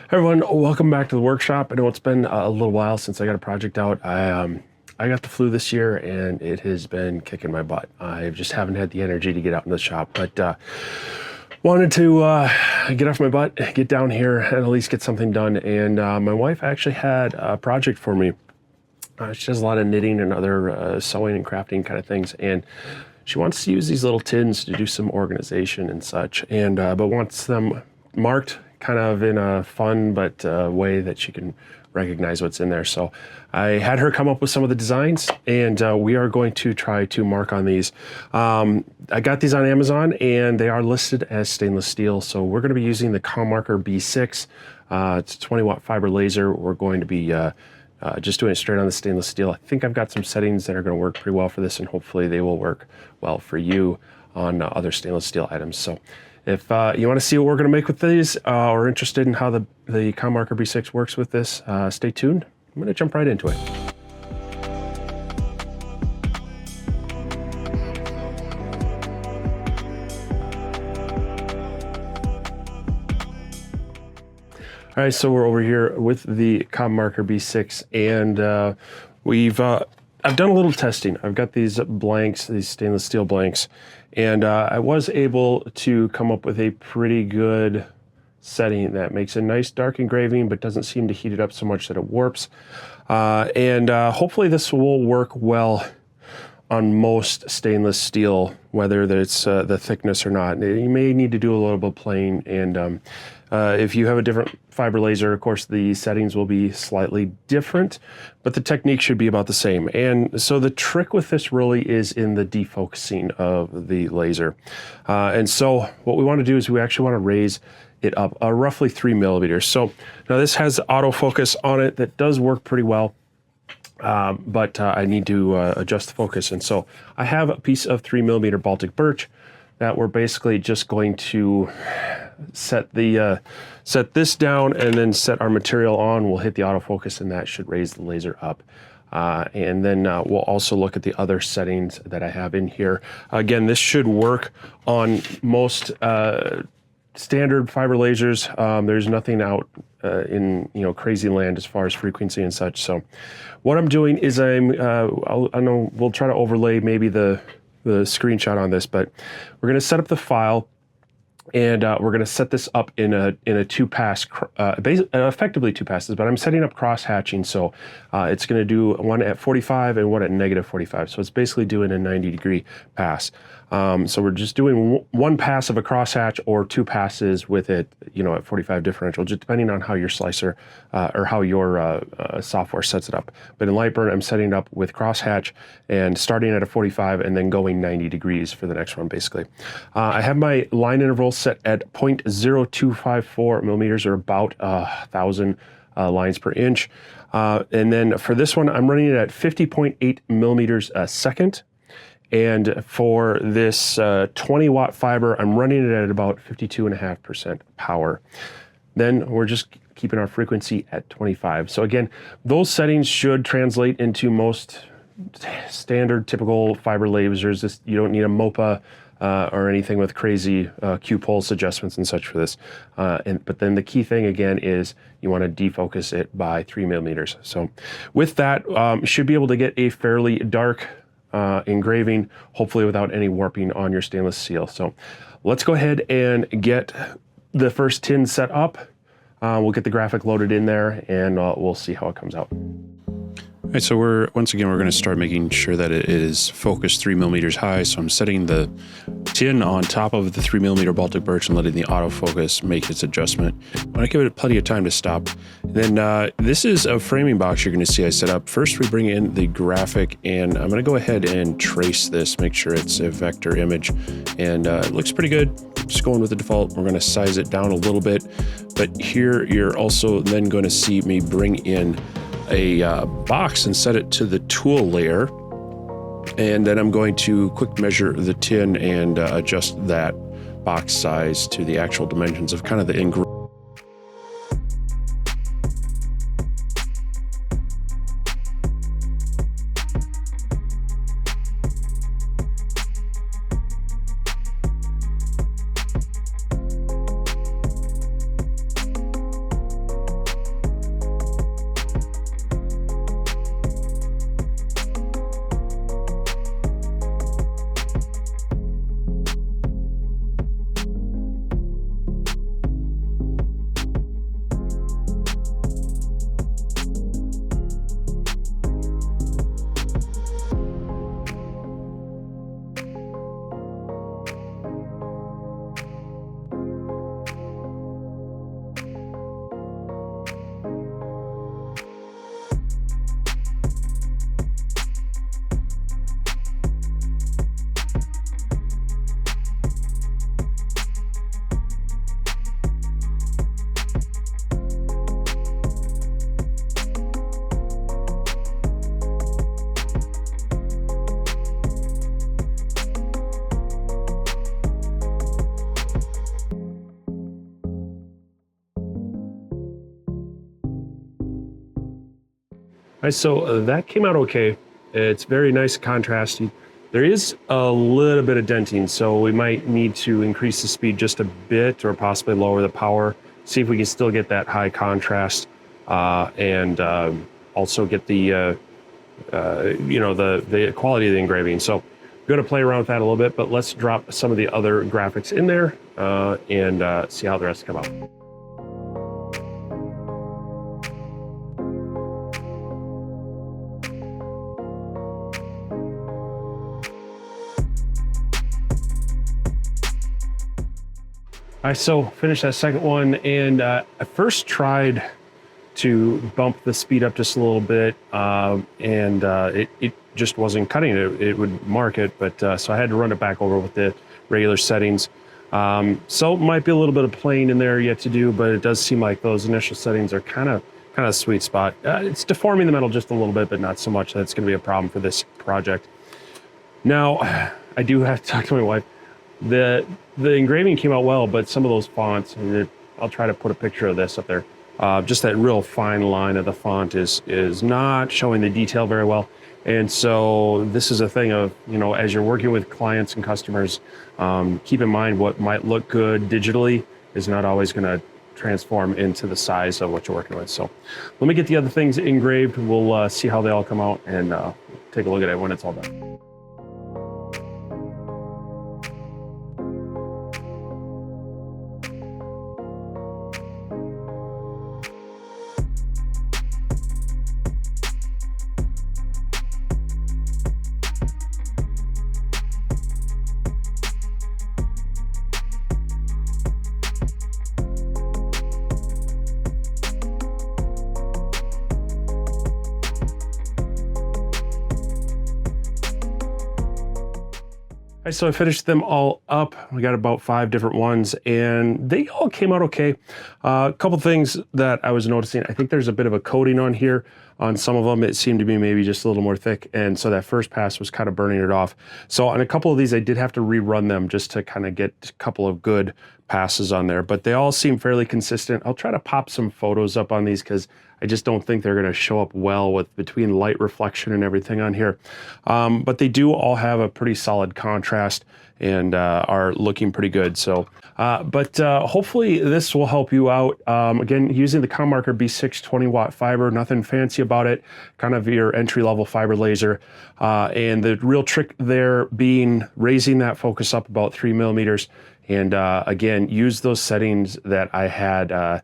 Hey everyone, welcome back to the workshop. I know it's been a little while since I got a project out. I got the flu this year and it has been kicking my butt. I just haven't had the energy to get out in the shop, but wanted to get off my butt, get down here, and at least get something done. And my wife actually had a project for me. She does a lot of knitting and other sewing and crafting kind of things, and she wants to use these little tins to do some organization and such, and but wants them marked kind of in a fun but way that she can recognize what's in there. So I had her come up with some of the designs, and we are going to try to mark on these. I got these on Amazon and they are listed as stainless steel. So we're going to be using the ComMarker B6. It's a 20-watt fiber laser. We're going to be just doing it straight on the stainless steel. I think I've got some settings that are going to work pretty well for this, and hopefully they will work well for you on other stainless steel items. So if you want to see what we're going to make with these, or interested in how the ComMarker B6 works with this, stay tuned. I'm going to jump right into it. All right, so we're over here with the ComMarker B6, and I've done a little testing. I've got these blanks, these stainless steel blanks, and I was able to come up with a pretty good setting that makes a nice dark engraving, but doesn't seem to heat it up so much that it warps. Hopefully this will work well on most stainless steel, whether it's the thickness or not. You may need to do a little bit of playing, and if you have a different fiber laser, of course, the settings will be slightly different, but the technique should be about the same. And so the trick with this really is in the defocusing of the laser. And so what we want to do is we actually want to raise it up roughly 3 millimeters. So now this has autofocus on it that does work pretty well. But I need to adjust the focus. And so I have a piece of 3 millimeter Baltic birch that we're basically just going to set this down and then set our material on. We'll hit the autofocus, and that should raise the laser up. And then we'll also look at the other settings that I have in here. Again, this should work on most standard fiber lasers. There's nothing out in crazy land as far as frequency and such. So what I'm doing is I know we'll try to overlay maybe the screenshot on this, but we're going to set up the file, and we're going to set this up in a two-pass, effectively two passes, but I'm setting up cross-hatching, so it's going to do one at 45 and one at negative 45, so it's basically doing a 90-degree pass. So we're just doing one pass of a crosshatch or two passes with it, at 45 differential, just depending on how your slicer or how your software sets it up. But in Lightburn, I'm setting it up with crosshatch and starting at a 45 and then going 90 degrees for the next one, basically. I have my line interval set at 0.0254 millimeters, or about 1,000 lines per inch. And then for this one, I'm running it at 50.8 millimeters a second. And for this 20-watt fiber, I'm running it at about 52.5% power. Then we're just keeping our frequency at 25. So again, those settings should translate into most standard, typical fiber lasers. You don't need a MOPA or anything with crazy Q-pulse adjustments and such for this. But then the key thing again is you want to defocus it by 3 millimeters. So with that, you should be able to get a fairly dark engraving, hopefully without any warping on your stainless steel. So let's go ahead and get the first tin set up. We'll get the graphic loaded in there, and we'll see how it comes out. All right, so once again, we're going to start making sure that it is focused 3 millimeters high. So I'm setting the tin on top of the 3 millimeter Baltic birch and letting the autofocus make its adjustment. I want to give it plenty of time to stop. Then this is a framing box you're going to see I set up. First, we bring in the graphic, and I'm going to go ahead and trace this, make sure it's a vector image, and it looks pretty good. Just going with the default. We're going to size it down a little bit, but here you're also then going to see me bring in a box and set it to the tool layer, and then I'm going to quick measure the tin and adjust that box size to the actual dimensions of kind of the engraving. right, so that came out okay. It's very nice contrasting. There is a little bit of denting, so we might need to increase the speed just a bit or possibly lower the power. See if we can still get that high contrast and also get the the quality of the engraving. So I'm going to play around with that a little bit, but let's drop some of the other graphics in there and see how the rest come out. All right, so finished that second one, and I first tried to bump the speed up just a little bit, and it just wasn't cutting it. It would mark it, but so I had to run it back over with the regular settings. So it might be a little bit of playing in there yet to do, but it does seem like those initial settings are kind of a sweet spot. It's deforming the metal just a little bit, but not so much that it's going to be a problem for this project. Now, I do have to talk to my wife. The engraving came out well, but some of those fonts, and I'll try to put a picture of this up there. Just that real fine line of the font is not showing the detail very well. And so this is a thing of, as you're working with clients and customers, keep in mind what might look good digitally is not always going to transform into the size of what you're working with. So let me get the other things engraved. We'll see how they all come out and take a look at it when it's all done. So I finished them all up. We got about 5 different ones, and they all came out okay. A couple things that I was noticing. I think there's a bit of a coating on here. On some of them, it seemed to be maybe just a little more thick, and so that first pass was kind of burning it off. So on a couple of these, I did have to rerun them just to kind of get a couple of good passes on there, but they all seem fairly consistent. I'll try to pop some photos up on these because I just don't think they're going to show up well with between light reflection and everything on here. But they do all have a pretty solid contrast and are looking pretty good. So, hopefully this will help you out. Again, using the ComMarker B6 20-watt fiber, nothing fancy about it, kind of your entry-level fiber laser. And the real trick there being raising that focus up about 3 millimeters. And again, use those settings that I had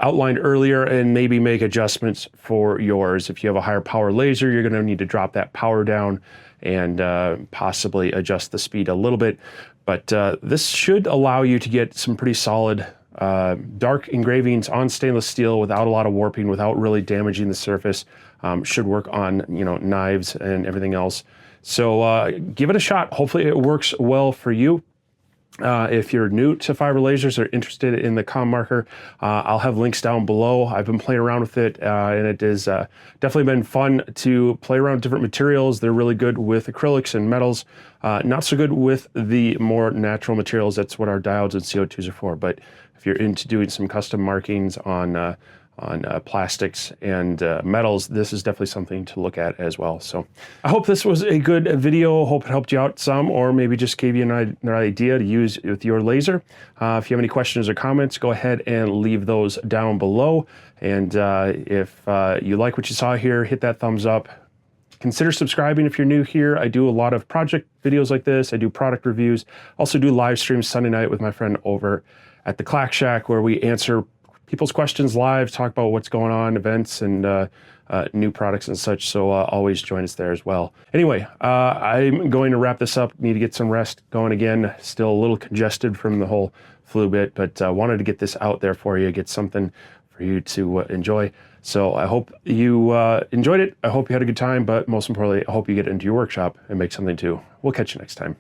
outlined earlier and maybe make adjustments for yours. If you have a higher power laser, you're going to need to drop that power down and possibly adjust the speed a little bit. But this should allow you to get some pretty solid dark engravings on stainless steel without a lot of warping, without really damaging the surface. Should work on knives and everything else. So give it a shot. Hopefully it works well for you. If you're new to fiber lasers or interested in the ComMarker, I'll have links down below. I've been playing around with it, and it has definitely been fun to play around with different materials. They're really good with acrylics and metals, not so good with the more natural materials. That's what our diodes and CO2s are for. But if you're into doing some custom markings on plastics and metals, this is definitely something to look at as well. So I hope this was a good video. Hope it helped you out some, or maybe just gave you an idea to use with your laser. If you have any questions or comments, go ahead and leave those down below. And if you like what you saw here, hit that thumbs up. Consider subscribing if you're new here. I do a lot of project videos like this. I do product reviews. Also do live streams Sunday night with my friend over at the Clack Shack, where we answer people's questions live, talk about what's going on, events and new products and such. So always join us there as well. Anyway, I'm going to wrap this up. Need to get some rest going again. Still a little congested from the whole flu bit, but wanted to get this out there for you, get something for you to enjoy. So I hope you enjoyed it. I hope you had a good time, but most importantly, I hope you get into your workshop and make something too. We'll catch you next time.